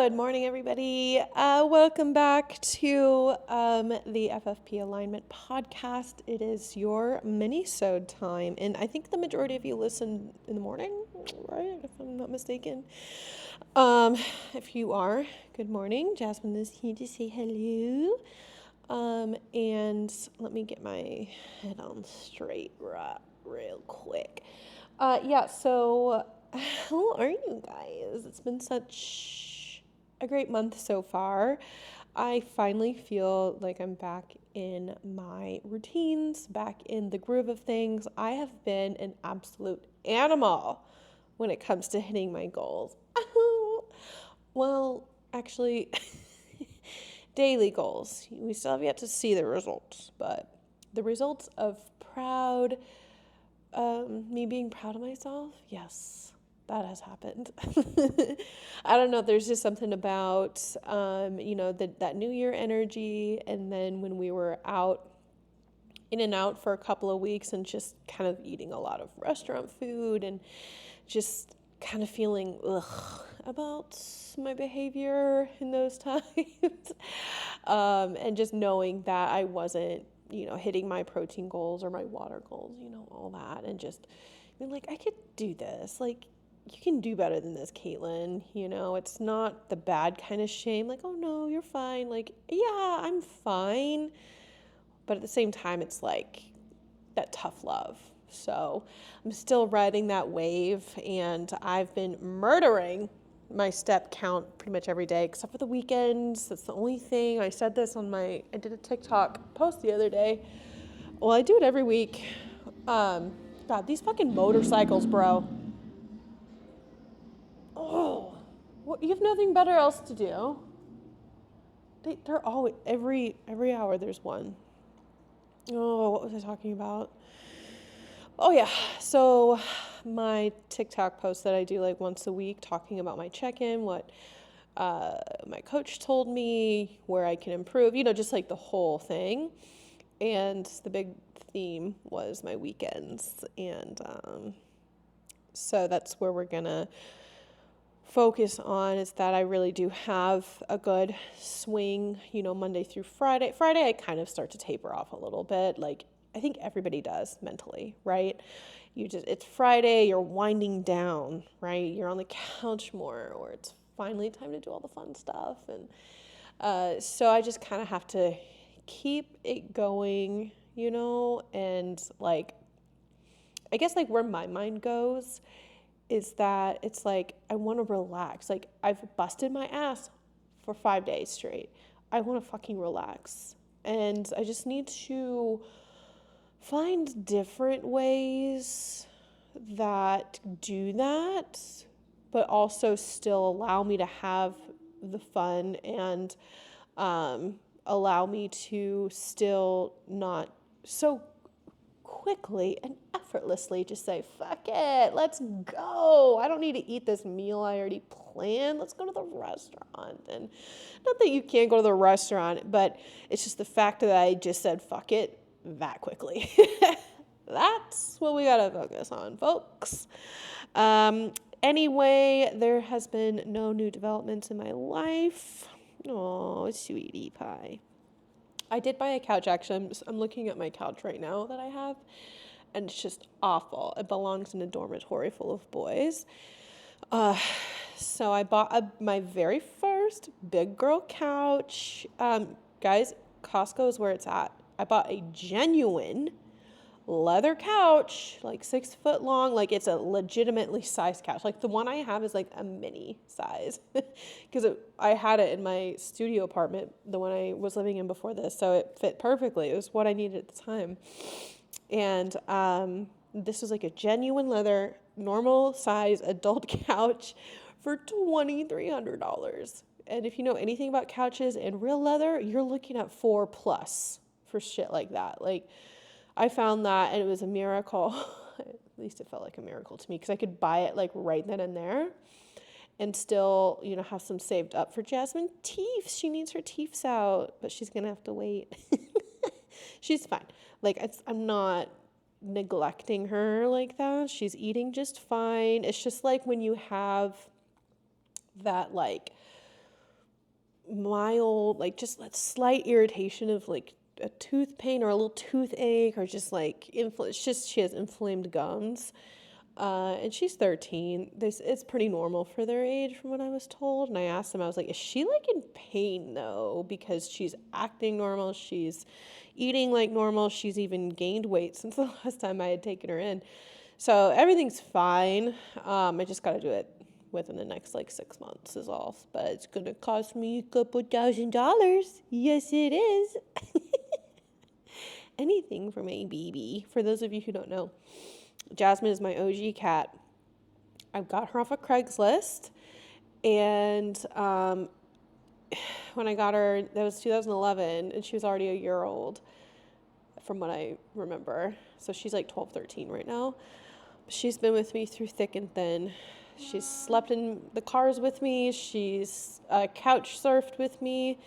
Good morning, everybody. Welcome back to the FFP Alignment Podcast. It is your Minisode time, and I think the majority of you listen in the morning, right? If I'm not mistaken. If you are, good morning. Jasmine is here to say hello. And let me get my head on straight real quick. So how are you guys? It's been such a great month so far. I finally feel like I'm back in my routines, back in the groove of things. I have been an absolute animal when it comes to hitting my goals. Well, actually, daily goals. We still have yet to see the results, but the results of me being proud of myself, yes, that has happened. I don't know, there's just something about, that New Year energy, and then when we were in and out for a couple of weeks and just kind of eating a lot of restaurant food and just kind of feeling about my behavior in those times. And just knowing that I wasn't, hitting my protein goals or my water goals, all that. And just being like, I could do this. Like, you can do better than this, Katelynn. It's not the bad kind of shame. Like, oh no, you're fine. Like, yeah, I'm fine. But at the same time, it's like that tough love. So I'm still riding that wave, and I've been murdering my step count pretty much every day, except for the weekends. That's the only thing. I said this I did a TikTok post the other day. Well, I do it every week. God, these fucking motorcycles, bro. Oh, what, you have nothing better else to do. They're always, every hour there's one. Oh, what was I talking about? Oh yeah, so my TikTok post that I do like once a week talking about my check-in, what my coach told me, where I can improve, just like the whole thing. And the big theme was my weekends. And so that's where we're gonna focus on, is that I really do have a good swing, Monday through Friday. Friday, I kind of start to taper off a little bit. Like, I think everybody does mentally, right? It's Friday, you're winding down, right? You're on the couch more, or it's finally time to do all the fun stuff. And so I just kind of have to keep it going, and like, I guess like where my mind goes is that it's like, I want to relax. Like, I've busted my ass for 5 days straight. I want to fucking relax. And I just need to find different ways that do that, but also still allow me to have the fun and allow me to still not so quickly and effortlessly just say, fuck it, let's go. I don't need to eat this meal I already planned. Let's go to the restaurant. And not that you can't go to the restaurant, but it's just the fact that I just said, fuck it, that quickly. That's what we gotta focus on, folks. Anyway, there has been no new developments in my life. Oh, sweetie pie. I did buy a couch, actually. I'm looking at my couch right now that I have, and it's just awful. It belongs in a dormitory full of boys. So I bought my very first big girl couch. Guys, Costco is where it's at. I bought a genuine leather couch, like 6 foot long. Like, it's a legitimately sized couch. Like, the one I have is like a mini size because I had it in my studio apartment, the one I was living in before this, so it fit perfectly. It was what I needed at the time. And this was like a genuine leather, normal size adult couch for $2,300. And if you know anything about couches and real leather, you're looking at $4+ for shit like that. Like, I found that, and it was a miracle. At least it felt like a miracle to me, because I could buy it like right then and there and still, have some saved up for Jasmine teeth. She needs her teeth out, but she's going to have to wait. She's fine. Like, I'm not neglecting her like that. She's eating just fine. It's just like when you have that, like, mild, like just that slight irritation of like a tooth pain or a little toothache, or just like it's just she has inflamed gums. And she's 13. It's pretty normal for their age from what I was told. And I asked them, I was like, is she like in pain though? Because she's acting normal. She's eating like normal. She's even gained weight since the last time I had taken her in. So everything's fine. I just got to do it within the next like 6 months is all. But it's going to cost me a couple $1,000. Yes, it is. Anything for my baby. For those of you who don't know, Jasmine is my OG cat. I got her off of Craigslist, and when I got her, that was 2011, and she was already a year old, from what I remember. So she's like 12, 13 right now. She's been with me through thick and thin. She's slept in the cars with me. She's couch surfed with me.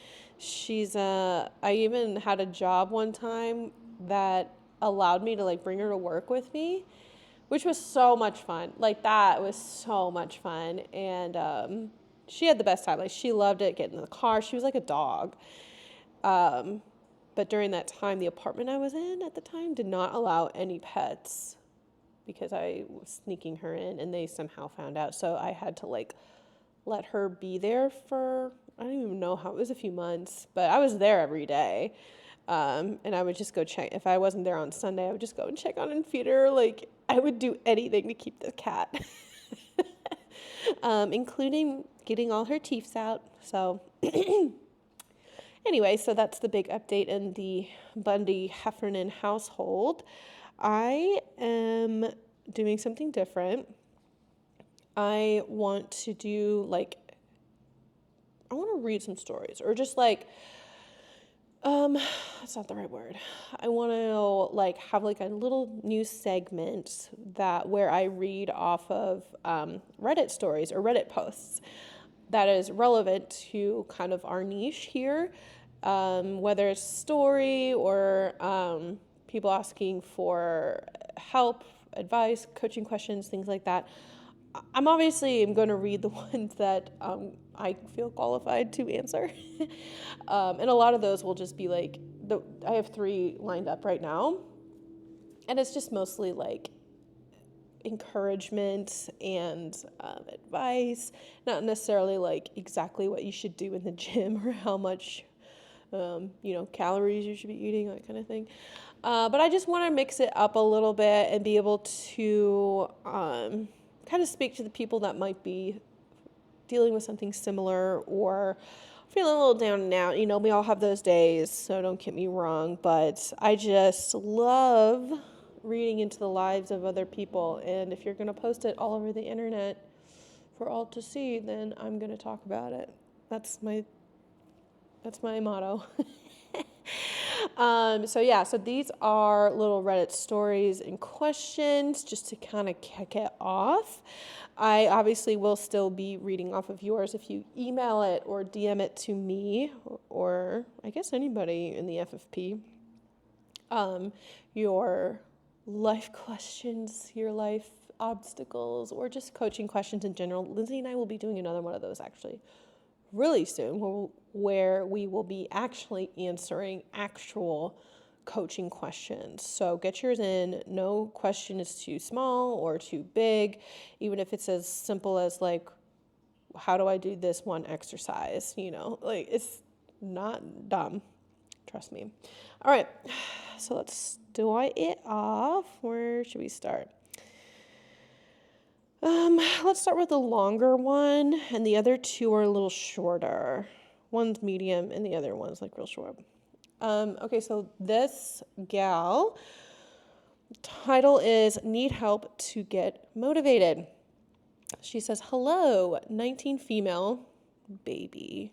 I even had a job one time that allowed me to like bring her to work with me, which was so much fun. Like, that was so much fun. And she had the best time. Like, she loved it, getting in the car. She was like a dog. But during that time, the apartment I was in at the time did not allow any pets because I was sneaking her in, and they somehow found out. So I had to like let her be there for, I don't even know how, it was a few months, but I was there every day. And I would just go check. If I wasn't there on Sunday, I would just go and check on and feed her. Like, I would do anything to keep the cat, including getting all her teeth out. So anyway, so that's the big update in the Bundy Heffernan household. I am doing something different. I want to do I want to read some stories, or just that's not the right word. I want to have a little new segment where I read off of Reddit stories or Reddit posts that is relevant to kind of our niche here, whether it's story or people asking for help, advice, coaching questions, things like that. I'm going to read the ones that I feel qualified to answer. And a lot of those will just be I have 3 lined up right now. And it's just mostly encouragement and advice, not necessarily exactly what you should do in the gym or how much, calories you should be eating, that kind of thing. But I just want to mix it up a little bit and be able to kind of speak to the people that might be dealing with something similar or feeling a little down and out. We all have those days, so don't get me wrong, but I just love reading into the lives of other people, and if you're going to post it all over the internet for all to see, then I'm going to talk about it. That's my motto. So these are little Reddit stories and questions just to kind of kick it off. I obviously will still be reading off of yours if you email it or DM it to me, or I guess anybody in the FFP. Your life questions, your life obstacles, or just coaching questions in general. Lindsay and I will be doing another one of those actually really soon, where we will be actually answering actual coaching questions. So get yours in. No question is too small or too big, even if it's as simple as how do I do this one exercise? It's not dumb. Trust me. All right, so let's do it off. Where should we start? Let's start with the longer one, and the other 2 are a little shorter. One's medium, and the other one's real short. Okay, so this gal, title is Need Help to Get Motivated. She says, hello, 19 female, baby.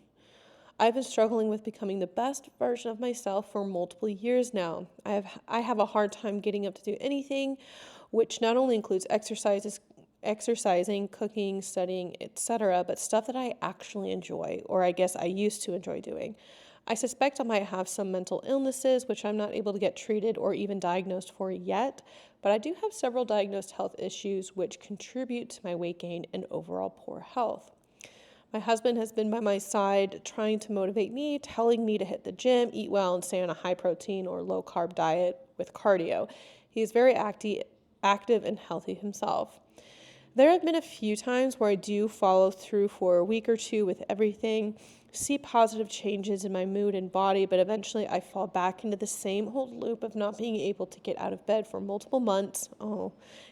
I've been struggling with becoming the best version of myself for multiple years now. I have a hard time getting up to do anything, which not only includes exercising, cooking, studying, etc., but stuff that I actually enjoy, or I guess I used to enjoy doing. I suspect I might have some mental illnesses, which I'm not able to get treated or even diagnosed for yet, but I do have several diagnosed health issues which contribute to my weight gain and overall poor health. My husband has been by my side trying to motivate me, telling me to hit the gym, eat well, and stay on a high protein or low carb diet with cardio. He is very active and healthy himself. There have been a few times where I do follow through for a week or two with everything, see positive changes in my mood and body, but eventually I fall back into the same old loop of not being able to get out of bed for multiple months,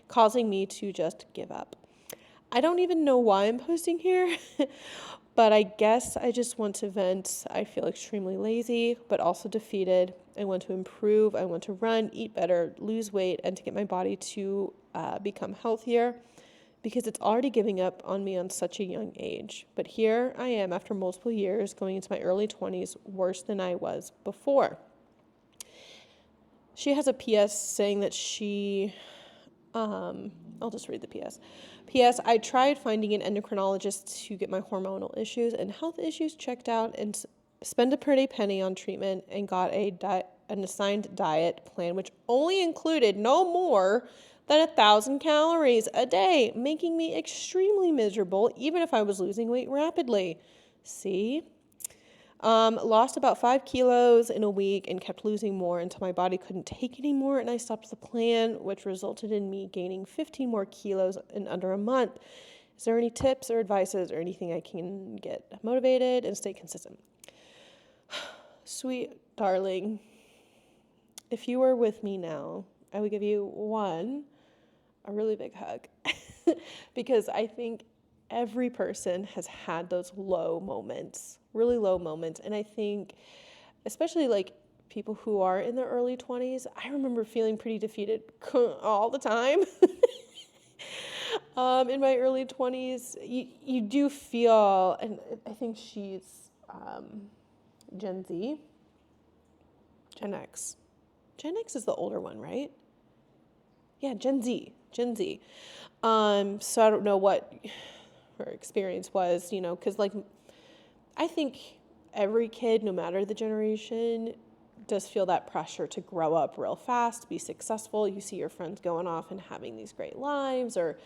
causing me to just give up. I don't even know why I'm posting here, but I guess I just want to vent. I feel extremely lazy, but also defeated. I want to improve. I want to run, eat better, lose weight, and to get my body to become healthier, because it's already giving up on me on such a young age. But here I am after multiple years, going into my early 20s, worse than I was before. She has a PS saying that I'll just read the PS. PS, I tried finding an endocrinologist to get my hormonal issues and health issues checked out and spent a pretty penny on treatment and got an assigned diet plan, which only included no more than 1,000 calories a day, making me extremely miserable, even if I was losing weight rapidly. See? Lost about 5 kilos in a week and kept losing more until my body couldn't take anymore, and I stopped the plan, which resulted in me gaining 15 more kilos in under a month. Is there any tips or advices or anything I can get motivated and stay consistent? Sweet darling, if you were with me now, I would give you a really big hug, because I think every person has had those low moments, really low moments. And I think, especially like people who are in their early 20s, I remember feeling pretty defeated all the time. In my early 20s, you do feel, and I think she's Gen Z, Gen X. Gen X is the older one, right? Yeah, Gen Z. So I don't know what her experience was, because like I think every kid, no matter the generation, does feel that pressure to grow up real fast, be successful. You see your friends going off and having these great lives or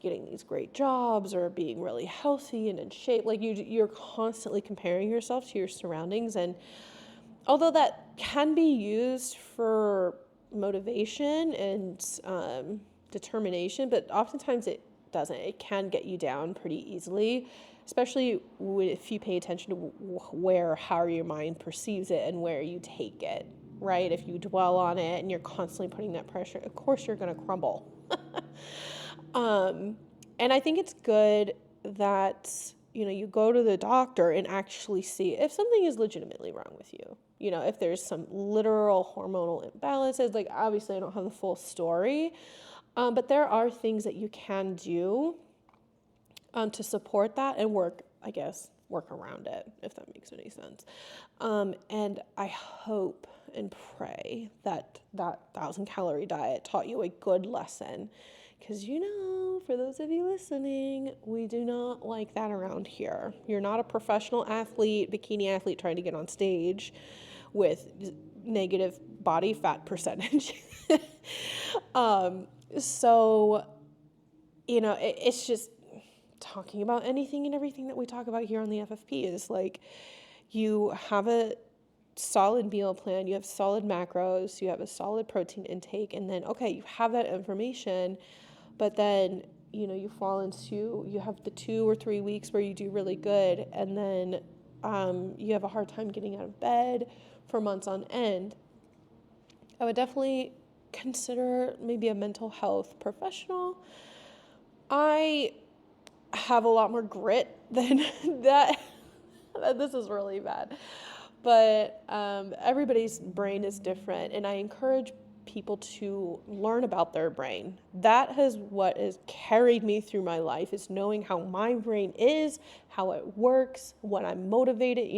getting these great jobs or being really healthy and in shape. Like you're constantly comparing yourself to your surroundings. And although that can be used for motivation and determination, but oftentimes it doesn't. It can get you down pretty easily, especially if you pay attention to how your mind perceives it and where you take it, right? If you dwell on it and you're constantly putting that pressure, of course you're going to crumble. And I think it's good that, you go to the doctor and actually see if something is legitimately wrong with you. If there's some literal hormonal imbalances, like obviously I don't have the full story, but there are things that you can do to support that and work around it, if that makes any sense. And I hope and pray that 1,000-calorie diet taught you a good lesson. Because, for those of you listening, we do not like that around here. You're not a professional athlete, bikini athlete trying to get on stage with negative body fat percentage. So, it's just talking about anything and everything that we talk about here on the FFP is like, you have a solid meal plan, you have solid macros, you have a solid protein intake, and then, okay, you have that information, but then, you fall into, you have the 2 or 3 weeks where you do really good, and then you have a hard time getting out of bed for months on end. I would definitely consider maybe a mental health professional. I have a lot more grit than that. This is really bad. But everybody's brain is different, and I encourage people to learn about their brain. That is what has carried me through my life, is knowing how my brain is, how it works, when I'm motivated,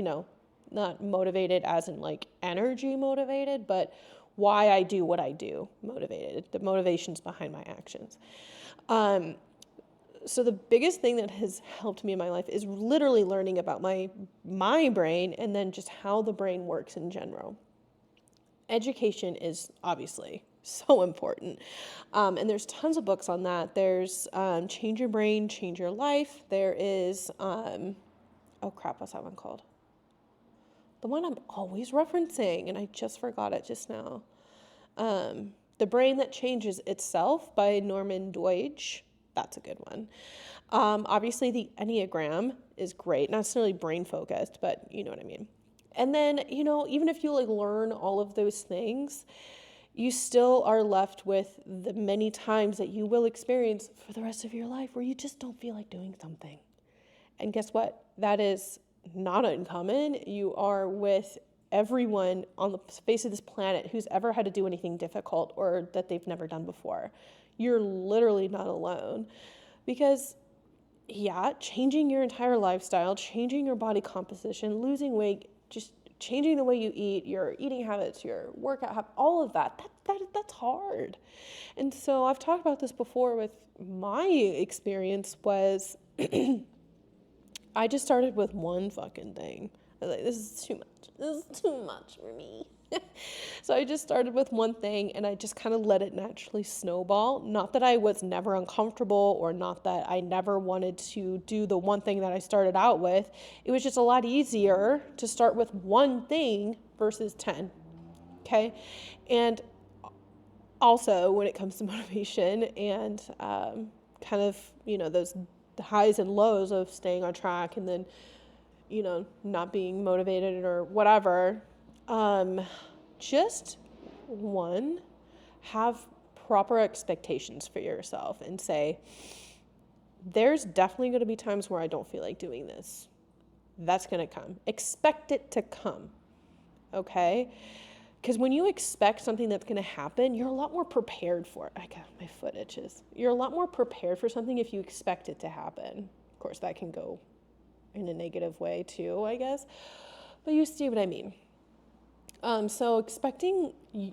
not motivated as in like energy motivated, but why I do what I do, motivated, the motivations behind my actions. So the biggest thing that has helped me in my life is literally learning about my brain and then just how the brain works in general. Education is obviously so important. And there's tons of books on that. There's Change Your Brain, Change Your Life. There is oh crap, what's that one called? The one I'm always referencing, and I just forgot it just now. The Brain That Changes Itself by Norman Doidge. That's a good one. Obviously, the Enneagram is great. Not necessarily brain focused, but you know what I mean. And then, even if you like learn all of those things, you still are left with the many times that you will experience for the rest of your life where you just don't feel like doing something. And guess what? That is not uncommon. You are with everyone on the face of this planet who's ever had to do anything difficult or that they've never done before. You're literally not alone. Because, yeah, changing your entire lifestyle, changing your body composition, losing weight, just changing the way you eat, your eating habits, your workout habits, all of that's hard. And so I've talked about this before with my experience was I just started with one fucking thing. I was like, this is too much. This is too much for me. So I just started with one thing and I just kind of let it naturally snowball. Not that I was never uncomfortable or not that I never wanted to do the one thing that I started out with. It was just a lot easier to start with one thing versus 10. Okay. And also when it comes to motivation and kind of, those highs and lows of staying on track and then, not being motivated or whatever, just one, have proper expectations for yourself and say, there's definitely going to be times where I don't feel like doing this. That's going to come. Expect it to come. Okay? Because when you expect something that's going to happen, you're a lot more prepared for it. I got my foot itches. You're a lot more prepared for something if you expect it to happen. Of course, that can go in a negative way too, I guess. But you see what I mean. So expecting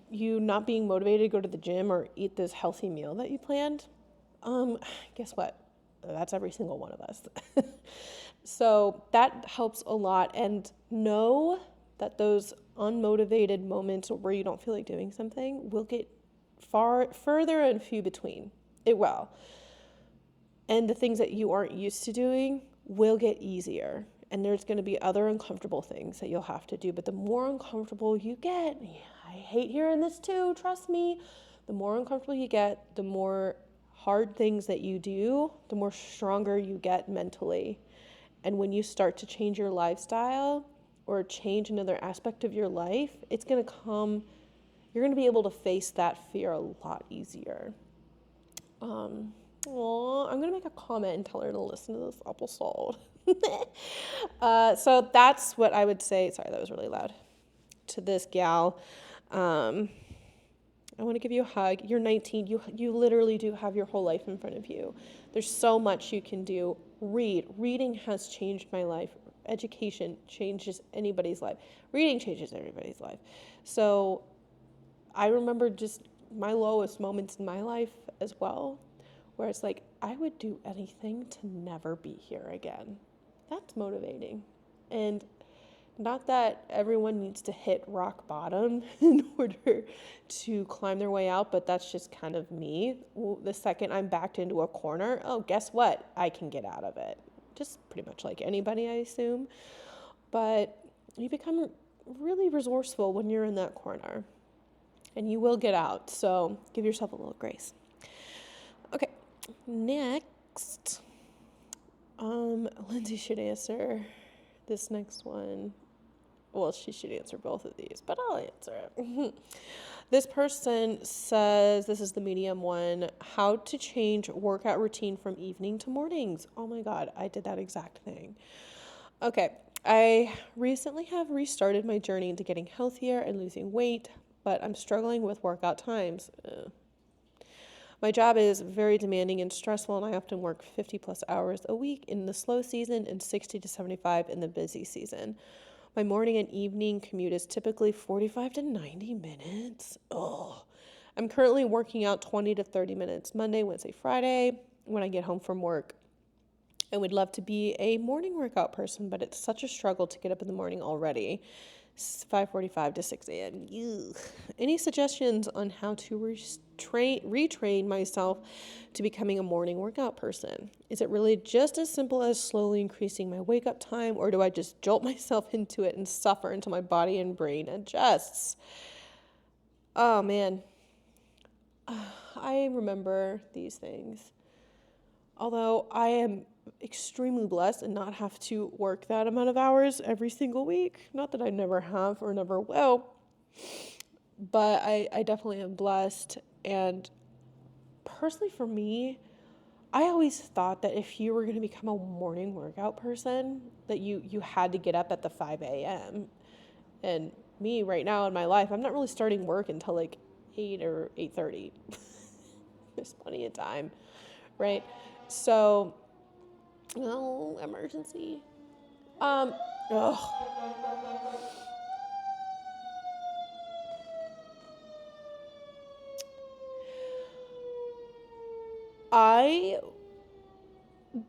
you not being motivated to go to the gym or eat this healthy meal that you planned, guess what? That's every single one of us. So that helps a lot. And know that those unmotivated moments where you don't feel like doing something will get further and few between. It will. And the things that you aren't used to doing will get easier. And there's going to be other uncomfortable things that you'll have to do. But the more uncomfortable you get, I hate hearing this too, trust me. The more uncomfortable you get, the more hard things that you do, the more stronger you get mentally. And when you start to change your lifestyle or change another aspect of your life, it's going to come, you're going to be able to face that fear a lot easier. I'm going to make a comment and tell her to listen to this episode. So that's what I would say. Sorry, that was really loud. To this gal, I want to give you a hug. You're 19. You literally do have your whole life in front of you. There's so much you can do. Reading has changed my life. Education changes anybody's life. Reading changes everybody's life. So I remember just my lowest moments in my life as well, where it's like, I would do anything to never be here again. That's motivating. And not that everyone needs to hit rock bottom in order to climb their way out, but that's just kind of me. The second I'm backed into a corner, oh, guess what? I can get out of it. Just pretty much like anybody, I assume. But you become really resourceful when you're in that corner. And you will get out. So give yourself a little grace. Okay, next. Lindsay should answer this next one. Well, she should answer both of these, but I'll answer it. This person says, this is the medium one, how to change workout routine from evening to mornings. Oh my God, I did that exact thing. Okay, I recently have restarted my journey into getting healthier and losing weight, but I'm struggling with workout times. My job is very demanding and stressful, and I often work 50 plus hours a week in the slow season and 60 to 75 in the busy season. My morning and evening commute is typically 45 to 90 minutes. I'm currently working out 20 to 30 minutes Monday, Wednesday, Friday when I get home from work. I would love to be a morning workout person, but it's such a struggle to get up in the morning already. 5:45 to 6 a.m. Any suggestions on how to retrain myself to becoming a morning workout person? Is it really just as simple as slowly increasing my wake up time, or do I just jolt myself into it and suffer until my body and brain adjusts? Oh man, I remember these things. Although I am extremely blessed and not have to work that amount of hours every single week. Not that I never have or never will, but I definitely am blessed. And personally for me, I always thought that if you were going to become a morning workout person, that you had to get up at the 5 a.m. And me right now in my life, I'm not really starting work until like 8 or 8:30. There's plenty of time, right? So, no emergency. Ugh. I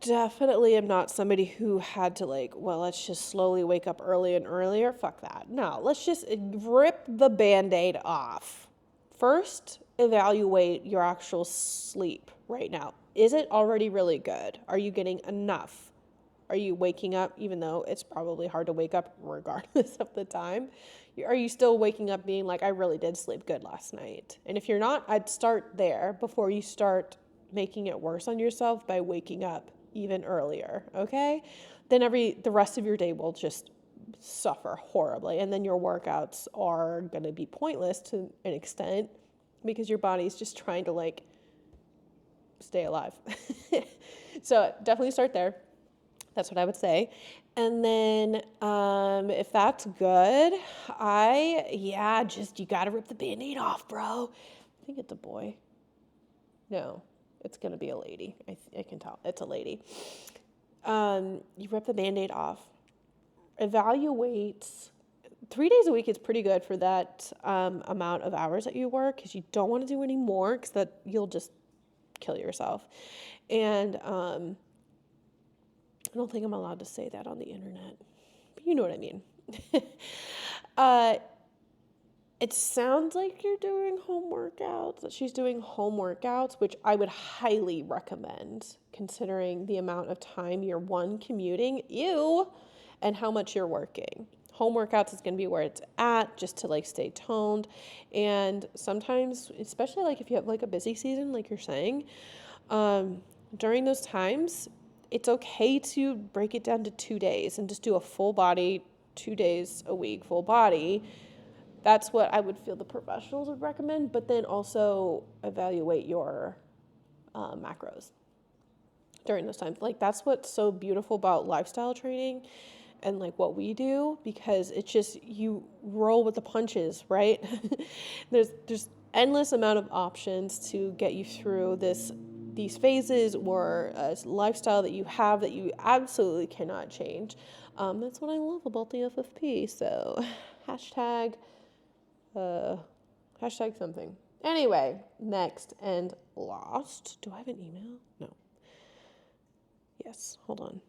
definitely am not somebody who had to like, well, let's just slowly wake up early and earlier. Fuck that. No, let's just rip the Band-Aid off. First, evaluate your actual sleep right now. Is it already really good? Are you getting enough? Are you waking up, even though it's probably hard to wake up regardless of the time? Are you still waking up being like, I really did sleep good last night? And if you're not, I'd start there before you start making it worse on yourself by waking up even earlier, okay? Then the rest of your day will just suffer horribly, and then your workouts are going to be pointless to an extent because your body's just trying to like stay alive. So definitely start there. That's what I would say. And then if that's good, you got to rip the Band-Aid off, bro. I think it's a boy. No, it's going to be a lady. I can tell. It's a lady. You rip the Band-Aid off. Evaluate. 3 days a week is pretty good for that amount of hours that you work, because you don't want to do any more, because that you'll just kill yourself. And I don't think I'm allowed to say that on the internet, but you know what I mean. It sounds like you're doing home workouts, that she's doing home workouts, which I would highly recommend considering the amount of time you're commuting, and how much you're working. Home workouts is going to be where it's at, just to like stay toned. And sometimes, especially like if you have like a busy season, like you're saying, during those times, it's okay to break it down to 2 days and just do a full body, 2 days a week, full body. That's what I would feel the professionals would recommend, but then also evaluate your macros during those times. Like, that's what's so beautiful about lifestyle training and like what we do, because it's just, you roll with the punches, right? There's endless amount of options to get you through these phases, or a lifestyle that you have that you absolutely cannot change. That's what I love about the FFP. So hashtag something. Anyway, next and last. Do I have an email? No. Yes, hold on.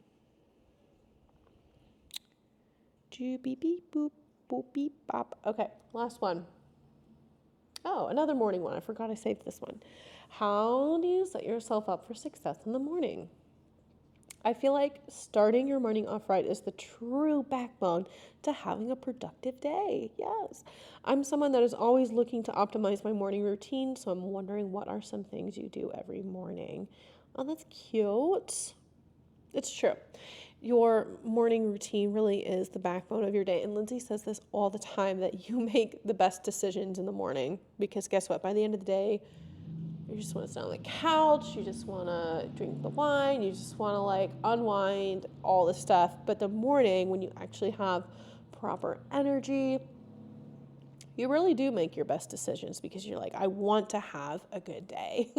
Beep beep boop boop beep bop. Okay, last one. Oh, another morning one. I forgot I saved this one. How do you set yourself up for success in the morning? I feel like starting your morning off right is the true backbone to having a productive day. Yes. I'm someone that is always looking to optimize my morning routine, so I'm wondering, what are some things you do every morning? Oh, that's cute. It's true. Your morning routine really is the backbone of your day. And Lindsay says this all the time, that you make the best decisions in the morning, because guess what? By the end of the day, you just want to sit on the couch, you just want to drink the wine, you just want to like unwind, all this stuff. But the morning, when you actually have proper energy, you really do make your best decisions, because you're like, I want to have a good day.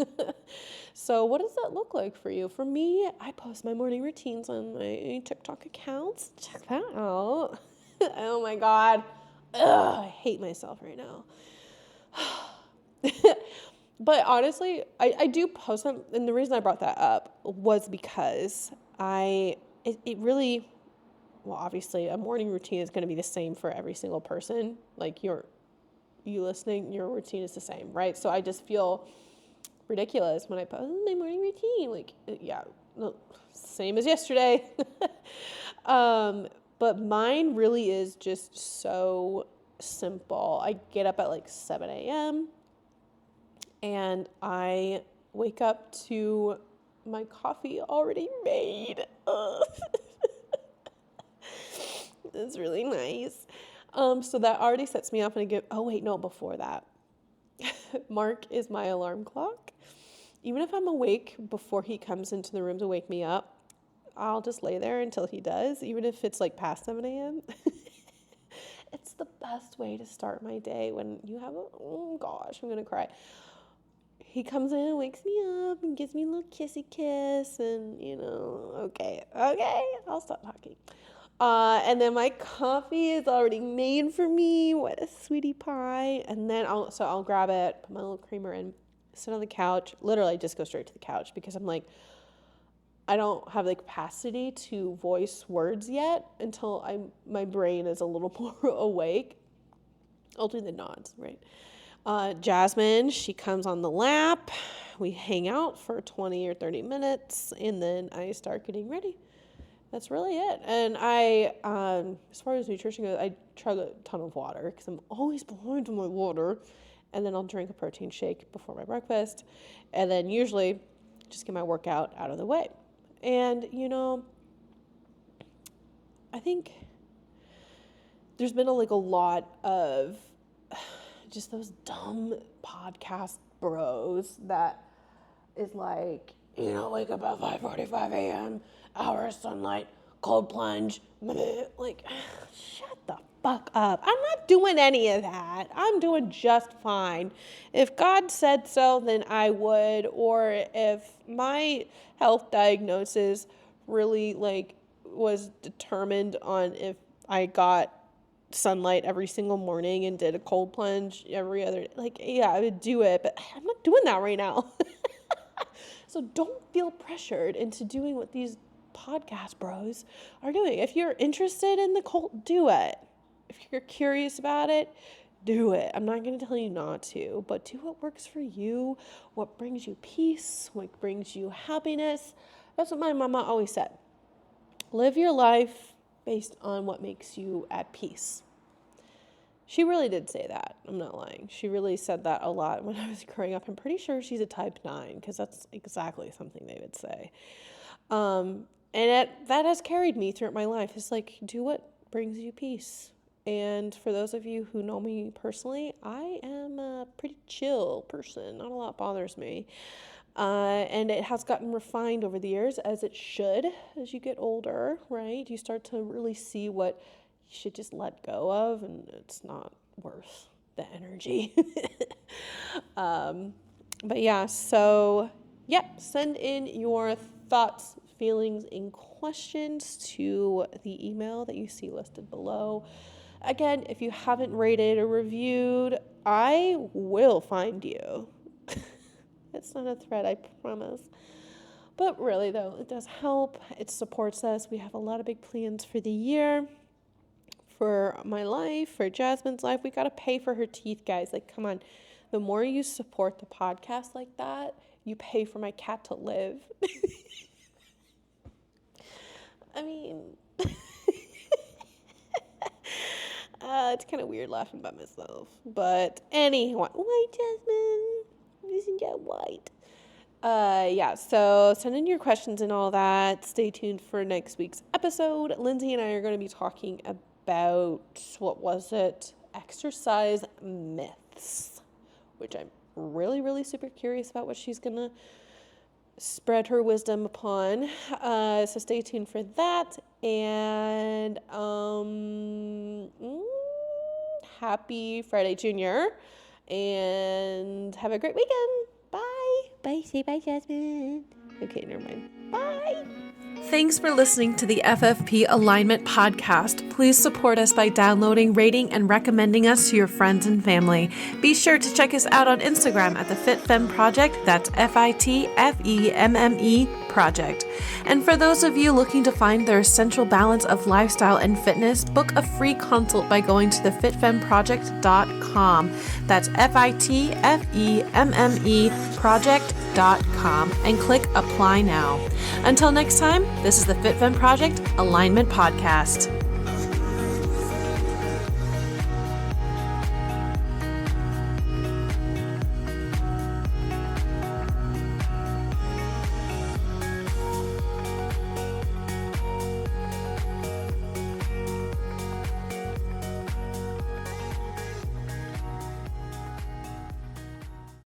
So what does that look like for you? For me, I post my morning routines on my TikTok accounts. Check that out. Oh my God. Ugh, I hate myself right now. But honestly, I do post them. And the reason I brought that up was because it really, well, obviously a morning routine is going to be the same for every single person. Like you listening, your routine is the same, right? So I just feel ridiculous when I put my morning routine. Like, yeah, no, same as yesterday. But mine really is just so simple. I get up at like 7 a.m. and I wake up to my coffee already made. It's really nice. So that already sets me up, and before that, Mark is my alarm clock. Even if I'm awake before he comes into the room to wake me up, I'll just lay there until he does, even if it's like past 7 a.m. It's the best way to start my day when you have oh gosh, I'm going to cry. He comes in and wakes me up and gives me a little kissy kiss, and okay, I'll stop talking. And then my coffee is already made for me. What a sweetie pie. And then I'll grab it, put my little creamer in, sit on the couch. Literally just go straight to the couch because I'm like, I don't have the capacity to voice words yet until my brain is a little more awake. I'll do the nods, right? Jasmine, she comes on the lap. We hang out for 20 or 30 minutes, and then I start getting ready. That's really it. And I, as far as nutrition goes, I chug a ton of water because I'm always behind on my water. And then I'll drink a protein shake before my breakfast. And then usually just get my workout out of the way. And, I think there's been a lot of just those dumb podcast bros that is like, wake up at 5:45 a.m., hour of sunlight, cold plunge, like, shut the fuck up. I'm not doing any of that. I'm doing just fine. If God said so, then I would. Or if my health diagnosis really was determined on if I got sunlight every single morning and did a cold plunge every other, I would do it, but I'm not doing that right now. So don't feel pressured into doing what these podcast bros are doing. If you're interested in the cult, do it. If you're curious about it, do it. I'm not going to tell you not to, but do what works for you, what brings you peace, what brings you happiness. That's what my mama always said. Live your life based on what makes you at peace. She really did say that. I'm not lying. She really said that a lot when I was growing up. I'm pretty sure she's a type 9 because that's exactly something they would say. And that has carried me throughout my life. It's like, do what brings you peace. And for those of you who know me personally, I am a pretty chill person. Not a lot bothers me. And it has gotten refined over the years, as it should, as you get older, right? You start to really see what you should just let go of, and it's not worth the energy. But yeah, so send in your thoughts, feelings, and questions to the email that you see listed below. Again, if you haven't rated or reviewed, I will find you. It's not a threat, I promise. But really, though, it does help. It supports us. We have a lot of big plans for the year, for my life, for Jasmine's life. We got to pay for her teeth, guys. Come on. The more you support the podcast like that, you pay for my cat to live. I mean, it's kind of weird laughing by myself. But anyway, white Jasmine, isn't that white? So send in your questions and all that. Stay tuned for next week's episode. Lindsay and I are going to be talking about, exercise myths, which I'm really, really super curious about what she's going to spread her wisdom upon. So stay tuned for that. And happy Friday, Junior. And have a great weekend. Bye. Bye. Say bye, Jasmine. Okay, never mind. Bye. Thanks for listening to the FFP Alignment Podcast. please support us by downloading, rating, and recommending us to your friends and family. Be sure to check us out on Instagram at the FitFemme Project. That's FITFEMME Project. And for those of you looking to find their essential balance of lifestyle and fitness, book a free consult by going to thefitfemmeproject.com. That's FITFEMME Project.com and click Apply Now. Until next time, this is the FitFemme Project Alignment Podcast.